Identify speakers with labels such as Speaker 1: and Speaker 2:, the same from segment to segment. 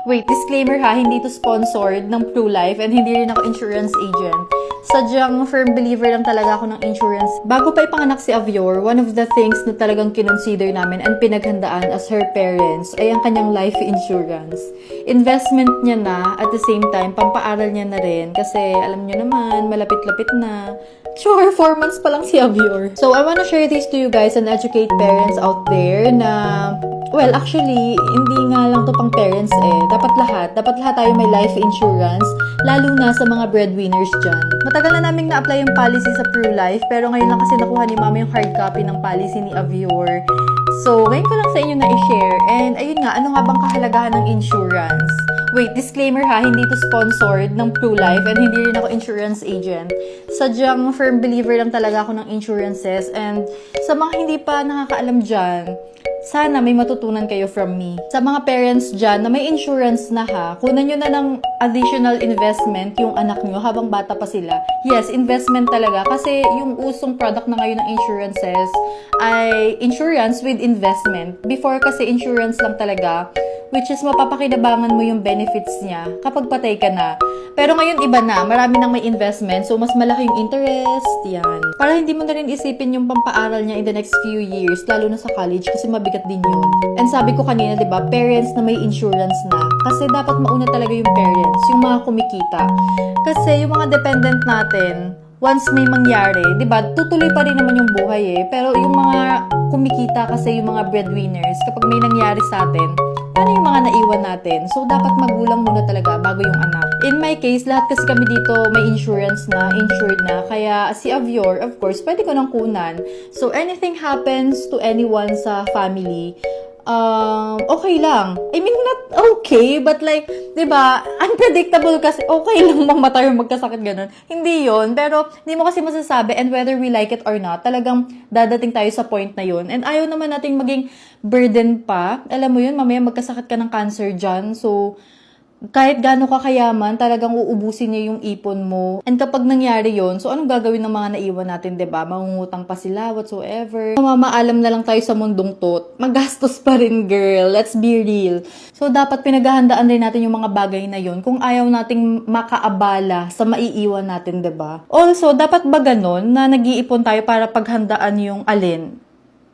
Speaker 1: Wait, disclaimer ha, hindi to sponsored ng PruLife and hindi rin ako insurance agent. Sadyang firm believer lang talaga ako ng insurance. Bago pa ipanganak si Avior, one of the things na talagang kinonsider namin and pinaghandaan as her parents ay ang kanyang life insurance. Investment niya na, at the same time, pampaaral niya na rin kasi alam niyo naman, malapit-lapit na. Sure, 4 months pa lang si Avior. So, I wanna share this to you guys and educate parents out there na, well, actually, hindi nga lang to pang parents eh. Dapat lahat tayo may life insurance, lalo na sa mga breadwinners dyan. Matagal na naming na-apply yung policy sa PruLife, pero ngayon lang kasi nakuha ni mama yung hard copy ng policy ni Avior. So, ngayon ko lang sa inyo na i-share. And ayun nga, ano nga bang kahalagahan ng insurance? Wait, disclaimer ha, hindi to sponsored ng PruLife and hindi rin ako insurance agent. Sadyang firm believer lang talaga ako ng insurances, and sa mga hindi pa nakakaalam dyan, sana may matutunan kayo from me. Sa mga parents dyan na may insurance na ha, kunan nyo na ng additional investment yung anak nyo habang bata pa sila. Yes, investment talaga kasi yung usong product na ngayon ng insurances ay insurance with investment. Before kasi insurance lang talaga, which is mapapakinabangan mo yung benefits niya kapag patay ka na. Pero ngayon iba na, marami nang may investment, so mas malaki yung interest, yan. Para hindi mo na rin isipin yung pampaaral niya in the next few years, lalo na sa college, kasi mabigat din yun. And sabi ko kanina, di ba, parents na may insurance na, kasi dapat mauna talaga yung parents, yung mga kumikita. Kasi yung mga dependent natin, once may mangyari, di ba, tutuloy pa rin naman yung buhay eh. Pero yung mga kumikita kasi, yung mga breadwinners, kapag may nangyari sa atin, paano yung mga naiwan natin? So, dapat magulang muna talaga bago yung anak. In my case, lahat kasi kami dito may insurance na, insured na. Kaya si Avior, of course, pwede ko nang kunan. So, anything happens to anyone sa family, okay lang. I mean, not okay, but like, di ba, unpredictable kasi, okay lang mamatay or magkasakit ganun. Hindi yon, pero hindi mo kasi masasabi, and whether we like it or not, talagang dadating tayo sa point na yun. And ayaw naman nating maging burden pa. Alam mo yun, mamaya magkasakit ka ng cancer dyan. So, kahit gaano ka kayaman, talagang uubusin niya yung ipon mo. And kapag nangyari yon, so anong gagawin ng mga naiwan natin, 'di ba? Mangungutang pa sila, whatsoever. Mamaalam na lang tayo sa mundong tot. Magastos pa rin, girl. Let's be real. So, dapat pinaghahandaan din natin yung mga bagay na yon kung ayaw nating makaabala sa maiiwan natin, 'di ba? Also, dapat ba ganon na nag-iipon tayo para paghandaan yung alin?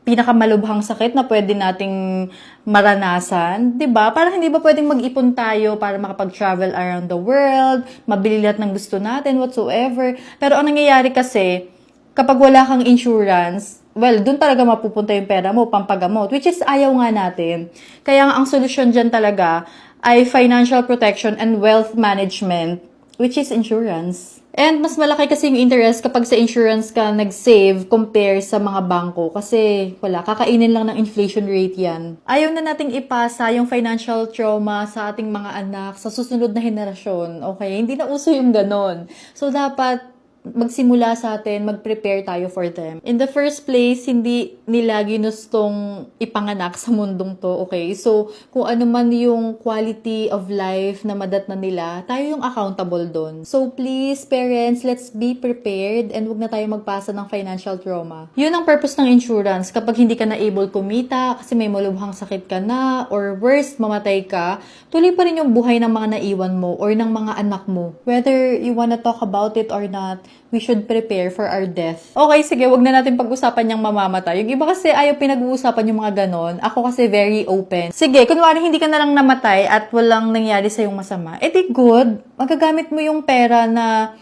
Speaker 1: Pinakamalubhang sakit na pwede nating maranasan, 'di ba? Parang hindi ba pwedeng mag-ipon tayo para makapag-travel around the world, mabili lahat ng gusto natin, whatsoever. Pero ang nangyayari kasi, kapag wala kang insurance, well, dun talaga mapupunta yung pera mo, pampagamot, which is ayaw nga natin. Kaya nga ang solusyon dyan talaga ay financial protection and wealth management, which is insurance. And mas malaki kasi yung interest kapag sa insurance ka nag-save compare sa mga bangko. Kasi wala, kakainin lang ng inflation rate yan. Ayaw na nating ipasa yung financial trauma sa ating mga anak sa susunod na henerasyon. Okay? Hindi na uso yung ganon. So dapat magsimula sa atin, mag-prepare tayo for them. In the first place, hindi nila ginustong ipanganak sa mundong to, okay? So, kung ano man yung quality of life na madatnan nila, tayo yung accountable doon. So, please, parents, let's be prepared and wag na tayo magpasa ng financial trauma. Yun ang purpose ng insurance. Kapag hindi ka na able kumita, kasi may malubhang sakit ka na, or worse, mamatay ka, tuloy pa rin yung buhay ng mga naiwan mo or ng mga anak mo. Whether you wanna talk about it or not, we should prepare for our death. Okay, sige, wag na natin pag-usapan yung mamamatay. Yung iba kasi ayaw pinag-uusapan yung mga ganon. Ako kasi very open. Sige, kunwari hindi ka na lang namatay at walang nangyari sa yung masama, di good. Magagamit mo yung pera na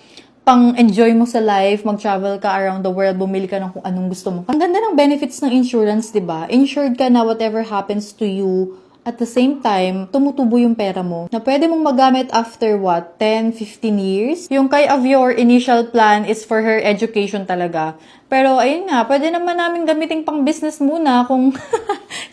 Speaker 1: pang-enjoy mo sa life, mag-travel ka around the world, bumili ka ng kung anong gusto mo. Ang ganda ng benefits ng insurance, diba? Insured ka na whatever happens to you. At the same time, tumutubo yung pera mo na pwede mong magamit after what? 10, 15 years? Yung kay Avior, initial plan is for her education talaga. Pero ayun nga, pwede naman namin gamitin pang business muna kung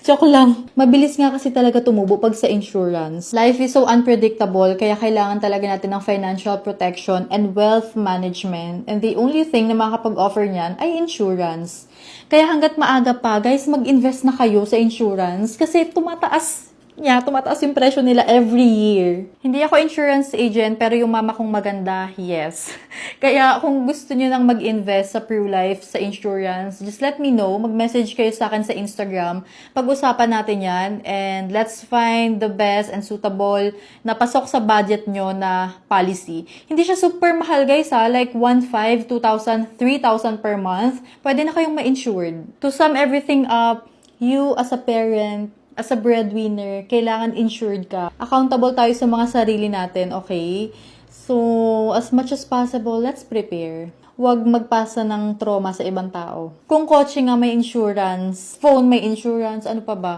Speaker 1: joke lang. Mabilis nga kasi talaga tumubo pag sa insurance. Life is so unpredictable, kaya kailangan talaga natin ng financial protection and wealth management. And the only thing na makakapag-offer niyan ay insurance. Kaya hanggat maaga pa, guys, mag-invest na kayo sa insurance kasi tumataas Yeah, tumataas yung presyo nila every year. Hindi ako insurance agent, pero yung mama kong maganda, yes. Kaya kung gusto niyo nang mag-invest sa Life sa insurance, just let me know. Mag-message kayo sa akin sa Instagram. Pag-usapan natin yan, and let's find the best and suitable na pasok sa budget nyo na policy. Hindi siya super mahal, guys, ha? Like 1,500, 2,000, 3,000 per month. Pwede na kayong ma-insured. To sum everything up, you as a parent, as a breadwinner, kailangan insured ka. Accountable tayo sa mga sarili natin, okay? So, as much as possible, let's prepare. Huwag magpasa ng trauma sa ibang tao. Kung kotse nga may insurance, phone may insurance, ano pa ba?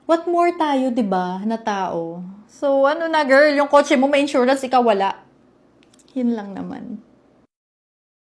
Speaker 1: What more tayo, 'di ba, na tao? So, ano na girl, yung kotse mo may insurance, ikaw wala. Yun lang naman.